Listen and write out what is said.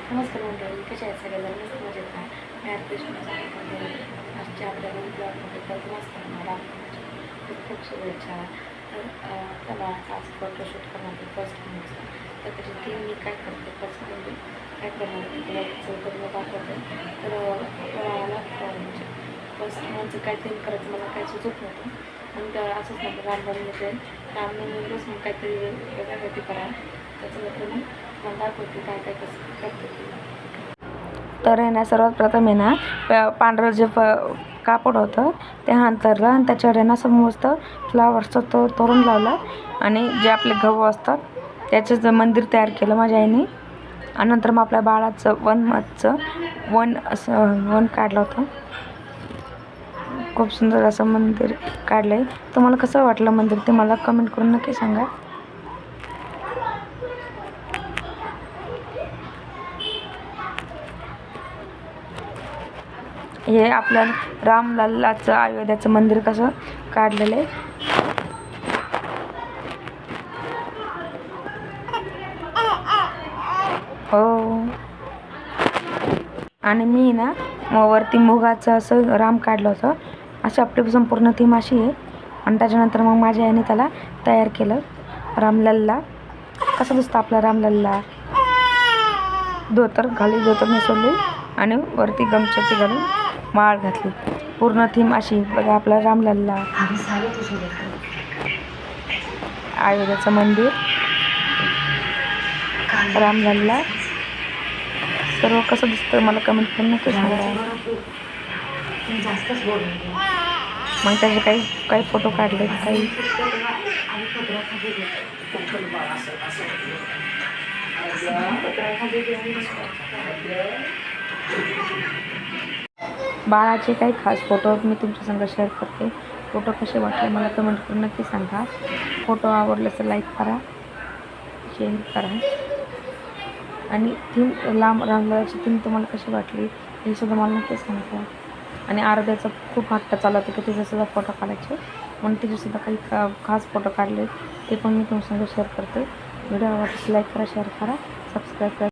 नमस्कार मंडळी, कशा आहेत सगळेजण? मस्त मजेत आहे. मी कृष्णामध्ये आजच्या आपल्या ब्लॉगमध्ये प्रथमच करणार रामनवमीच्या खूप खूप शुभेच्छा. तर त्याला आज फोटोशूट करणार आहे फर्स्ट मंथचं. तर त्याची टीम मी काय करते फर्स्ट म्हणजे काय करणार ब्लॉगचं तर मी दाखवते. तर मला म्हणजे फर्स्ट मंथचं काय थीम करायचं मला काही सुचत नव्हतं. मग त्या असंच नव्हतं रामनवमीलाच मग काहीतरी वेगळं काहीतरी करा. त्याच्याबद्दल मी मला दाखवते काय काय कसं करते. तर आहे ना, सर्वात प्रथम आहे ना पांढरं जे कापड होतं ते अंथरलं आणि त्याच्यावर आहे ना समस्त फ्लावर्सचं तोरण लावलं आणि जे आपले गहू असतात त्याचं मंदिर तयार केलं माझ्या आईने. आणि नंतर मग आपल्या बाळाचं वन काढलं होतं. खूप सुंदर असं मंदिर काढलं आहे. तुम्हाला कसं वाटलं मंदिर ते मला कमेंट करून नक्की सांगा. हे आपल्या रामलल्लाचं अयोध्याचं मंदिर कसं काढलेलं आहे. हो. आणि मी ना वरती मुगाचं असं राम काढलं होतं. अशी आपली संपूर्ण थीम अशी आहे. आणि त्याच्यानंतर मग माझ्या आईने त्याला तयार केलं. रामलल्ला कसा दिसतो आपला रामलल्ला. धोतर नेसवली आणि वरती गमछती घालून माळ घातली. पूर्ण थीम अशी बघा आपला रामलल्ला, अयोध्याचं मंदिर, रामलल्ला सर्व कसं दिसतं मला कमेंट करून नक्की सांगा. मग त्याचे काही फोटो काढले काही. बाळाचे काही खास फोटो मी तुमच्या संग शेअर करते. फोटो कसे वाटले मला कमेंट करून नक्की सांगा. फोटो आवडले तर लाईक करा, शेअर करा. आणि थीम रामलल्लाची थीम तुम्हाला कशी वाटली हे सुद्धा मला नक्की सांगा. आणि आराध्याचा खूप हट्ट चालू होता की तिचेसुद्धा फोटो काढायचे, म्हणून तिचेसुद्धा काही खास फोटो काढले ते पण मी तुमच्यासंग शेअर करते. व्हिडिओ आवडल्यास लाईक करा, शेअर करा, सबस्क्राईब करा.